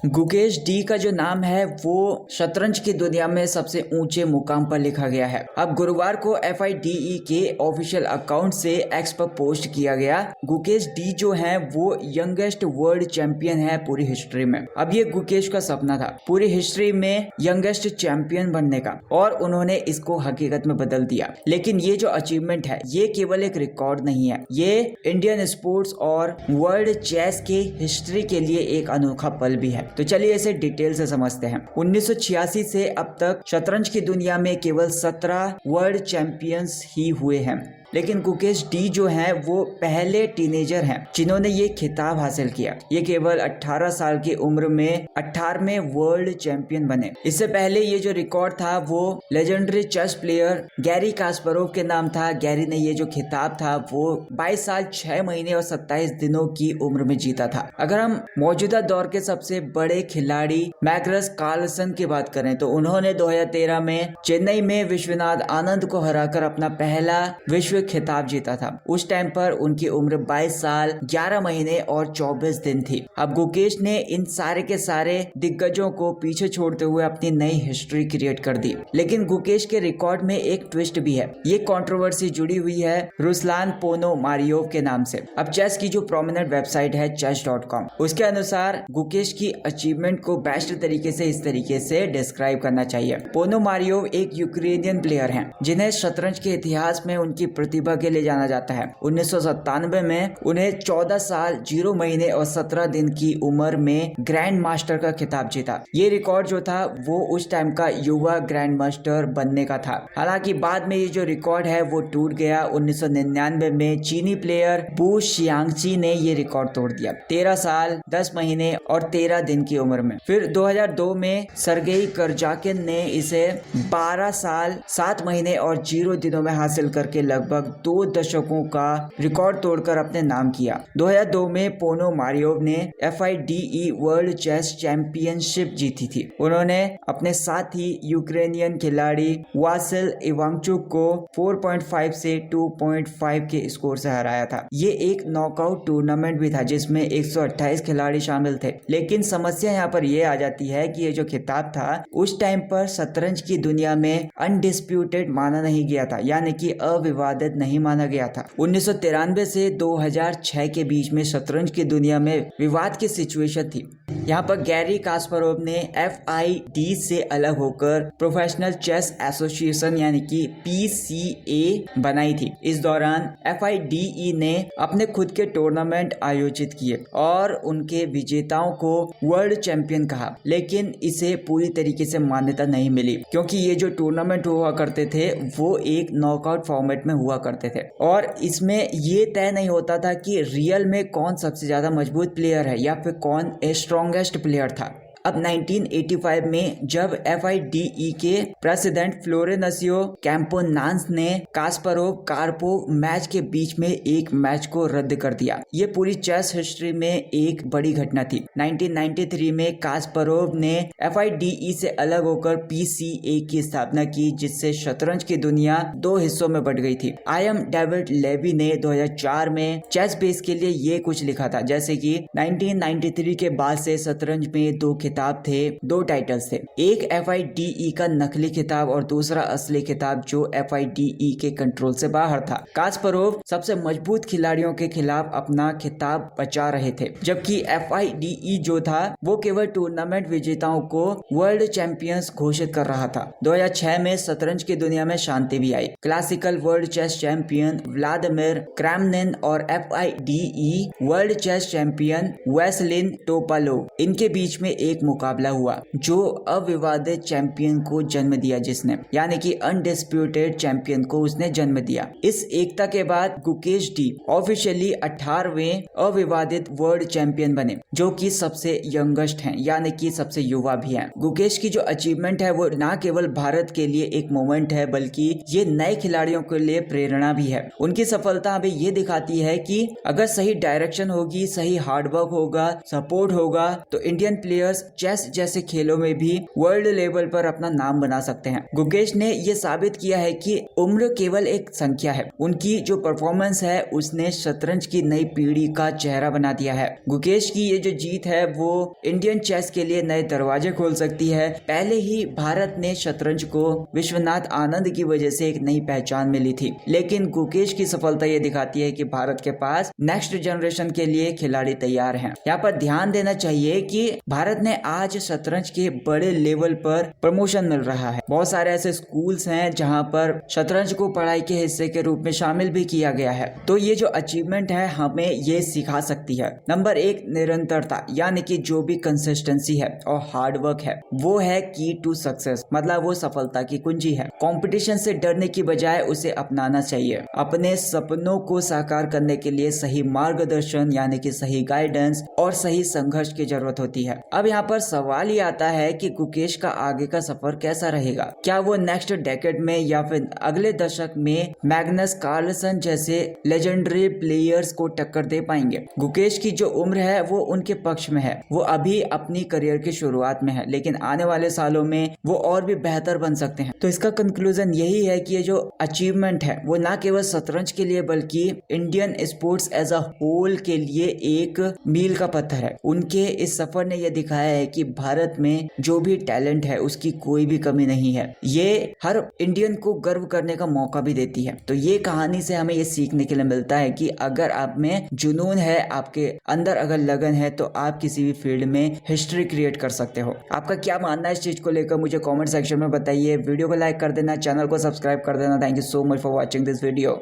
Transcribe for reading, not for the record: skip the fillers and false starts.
Gukesh D का जो नाम है वो शतरंज की दुनिया में सबसे ऊंचे मुकाम पर लिखा गया है। अब गुरुवार को FIDE के ऑफिशियल अकाउंट से एक्स पर पोस्ट किया गया। गुकेश डी जो है वो यंगेस्ट वर्ल्ड चैंपियन है पूरी हिस्ट्री में। अब ये गुकेश का सपना था पूरी हिस्ट्री में यंगेस्ट चैंपियन बनने का, और उन्होंने इसको हकीकत में बदल दिया। लेकिन ये जो अचीवमेंट है ये केवल एक रिकॉर्ड नहीं है, ये इंडियन स्पोर्ट्स और वर्ल्ड चेस के हिस्ट्री के लिए एक अनोखा पल भी है। तो चलिए इसे डिटेल से समझते हैं। 1986 से अब तक शतरंज की दुनिया में केवल 17 वर्ल्ड चैंपियंस ही हुए हैं, लेकिन गुकेश डी जो हैं वो पहले टीनेजर हैं जिन्होंने ये खिताब हासिल किया। ये केवल 18 साल की उम्र में 18वें वर्ल्ड चैंपियन बने। इससे पहले ये जो रिकॉर्ड था वो legendary chess player Garry Kasparov के नाम था। गैरी ने ये जो खिताब था वो 22 साल 6 महीने और 27 दिनों की उम्र में जीता था। अगर हम मौजूदा दौर के सबसे बड़े खिलाड़ी मैग्नस कार्लसन की बात करें तो उन्होंने 2013 में चेन्नई में विश्वनाथ आनंद को हराकर अपना पहला विश्व खिताब जीता था। उस टाइम पर उनकी उम्र 22 साल 11 महीने और 24 दिन थी। अब गुकेश ने इन सारे के सारे दिग्गजों को पीछे छोड़ते हुए अपनी नई हिस्ट्री क्रिएट कर दी। लेकिन गुकेश के रिकॉर्ड में एक ट्विस्ट भी है। ये कंट्रोवर्सी जुड़ी हुई है रुस्लान पोनोमारियोव के नाम से। अब चेस की जो प्रोमिनेंट वेबसाइट है chess.com, उसके अनुसार गुकेश की अचीवमेंट को बेस्ट तरीके से इस तरीके से डिस्क्राइब करना चाहिए। पोनोमारियोव एक यूक्रेनियन प्लेयर हैं जिन्हें शतरंज के इतिहास में उनकी प्रतिभा के लिए जाना जाता है। 1997 में उन्हें 14 साल 0 महीने और 17 दिन की उम्र में ग्रैंड मास्टर का खिताब जीता। ये रिकॉर्ड जो था वो उस टाइम का युवा ग्रैंड मास्टर बनने का था। हालांकि बाद में ये जो रिकॉर्ड है वो टूट गया। 1999 में चीनी प्लेयर बू शियांगची ने ये रिकॉर्ड तोड़ दिया 13 साल 10 महीने और 13 दिन की उम्र में। फिर 2002 में सरगेई करजाकिन ने इसे 12 साल 7 महीने और 0 दिनों में हासिल करके लगभग 2 दशकों का रिकॉर्ड तोड़कर अपने नाम किया। 2002 में पोनोमारियोव ने FIDE वर्ल्ड चेस चैंपियनशिप जीती थी। उन्होंने अपने साथी यूक्रेनियन खिलाड़ी वासिल इवांचुक को 4.5 से 2.5 के स्कोर से हराया था। ये एक नॉकआउट टूर्नामेंट भी था जिसमें 128 खिलाड़ी शामिल थे। लेकिन समस्या यहाँ पर यह आ जाती है कि ये जो खिताब था उस टाइम पर शतरंज की दुनिया में अनडिस्प्यूटेड माना नहीं गया था, यानी कि अविवादित नहीं माना गया था। 1993 से 2006 के बीच में शतरंज की दुनिया में विवाद की सिचुएशन थी। यहाँ पर गैरी कास्परोव ने FID से अलग होकर प्रोफेशनल चेस एसोसिएशन यानी कि PCA बनाई थी। इस दौरान FIDE ने अपने खुद के टूर्नामेंट आयोजित किए और उनके विजेताओं को वर्ल्ड चैंपियन कहा, लेकिन इसे पूरी तरीके से मान्यता नहीं मिली क्योंकि ये जो टूर्नामेंट हुआ करते थे वो एक नॉकआउट फॉर्मेट में हुआ करते थे और इसमें ये तय नहीं होता था कि रियल में कौन सबसे ज्यादा मजबूत प्लेयर है या फिर कौन स्ट्रॉन्गेस्ट प्लेयर था। अब 1985 में जब FIDE के प्रेसिडेंट फ्लोरेनसियो कैम्पोनान्स ने कास्परोव कार्पोव मैच के बीच में एक मैच को रद्द कर दिया। ये पूरी चेस हिस्ट्री में एक बड़ी घटना थी। 1993 में कास्परोव ने FIDE से अलग होकर PCA की स्थापना की जिससे शतरंज की दुनिया 2 हिस्सों में बट गई थी। IM डेविड लेवी ने 2004 में चेस बेस के लिए ये कुछ लिखा था जैसे कि 1993 के बाद से शतरंज में 2 खिताब थे, 2 टाइटल्स थे। एक FIDE का नकली खिताब और दूसरा असली खिताब जो FIDE के कंट्रोल से बाहर था। कास्परोव सबसे मजबूत खिलाड़ियों के खिलाफ अपना खिताब बचा रहे थे, जबकि FIDE जो था वो केवल टूर्नामेंट विजेताओं को वर्ल्ड चैंपियंस घोषित कर रहा था। 2006 में शतरंज की दुनिया में शांति भी आई। Classical world chess champion Vladimir Kramnik और FIDE world chess champion Veselin Topalov इनके बीच में एक मुकाबला हुआ जो अविवादित चैंपियन को जन्म दिया, जिसने यानी कि अनडिस्प्यूटेड चैंपियन को उसने जन्म दिया। इस एकता के बाद गुकेश डी ऑफिशियली 18वें अविवादित वर्ल्ड चैंपियन बने जो कि सबसे यंगेस्ट हैं, यानी कि सबसे युवा भी हैं। गुकेश की जो अचीवमेंट है वो न केवल भारत के लिए एक मोमेंट है बल्कि ये नए खिलाड़ियों के लिए प्रेरणा भी है। उनकी सफलता हमें ये दिखाती है कि अगर सही डायरेक्शन होगी, सही हार्डवर्क होगा, सपोर्ट होगा तो इंडियन प्लेयर्स चेस जैसे खेलों में भी वर्ल्ड लेवल पर अपना नाम बना सकते हैं। गुकेश ने ये साबित किया है कि उम्र केवल एक संख्या है। उनकी जो परफॉर्मेंस है उसने शतरंज की नई पीढ़ी का चेहरा बना दिया है। गुकेश की ये जो जीत है वो इंडियन चेस के लिए नए दरवाजे खोल सकती है। पहले ही भारत ने शतरंज को विश्वनाथ आनंद की वजह से एक नई पहचान मिली थी, लेकिन गुकेश की सफलता ये दिखाती है कि भारत के पास नेक्स्ट जनरेशन के लिए खिलाड़ी तैयार हैं। यहाँ पर ध्यान देना चाहिए कि भारत ने आज शतरंज के बड़े लेवल पर प्रमोशन मिल रहा है। बहुत सारे ऐसे स्कूल्स हैं जहाँ पर शतरंज को पढ़ाई के हिस्से के रूप में शामिल भी किया गया है। तो ये जो अचीवमेंट है हमें ये सिखा सकती है। नंबर 1, निरंतरता, यानी कि जो भी कंसिस्टेंसी है और हार्डवर्क है वो है की टू सक्सेस, मतलब वो सफलता की कुंजी है। कंपटीशन से डरने की बजाय उसे अपनाना चाहिए। अपने सपनों को साकार करने के लिए सही मार्गदर्शन यानी कि सही गाइडेंस और सही संघर्ष की जरूरत होती है। अब यहाँ पर सवाल ये आता है कि गुकेश का आगे का सफर कैसा रहेगा। क्या वो नेक्स्ट डेकेड में या फिर अगले दशक में मैग्नस कार्लसन जैसे लेजेंडरी प्लेयर्स को टक्कर दे पाएंगे। गुकेश की जो उम्र है वो उनके पक्ष में है। वो अभी अपनी करियर की शुरुआत में है, लेकिन आने वाले सालों में वो और भी बेहतर बन सकते हैं। तो इसका कंक्लूजन यही है कि ये जो अचीवमेंट है वो ना केवल शतरंज के लिए बल्कि Indian sports as a whole के लिए एक मील का पत्थर है। उनके इस सफर ने यह दिखाया है कि भारत में जो भी टैलेंट है उसकी कोई भी कमी नहीं है। ये हर इंडियन को गर्व करने का मौका भी देती है। तो ये कहानी से हमें ये सीखने के लिए मिलता है कि अगर आप में जुनून है, आपके अंदर अगर लगन है, तो आप किसी भी फील्ड में हिस्ट्री क्रिएट कर सकते हो। आपका क्या मानना है इस चीज को लेकर मुझे कमेंट सेक्शन में बताइए। वीडियो को लाइक कर देना, चैनल को सब्सक्राइब कर देना। Thank you so much for watching this video.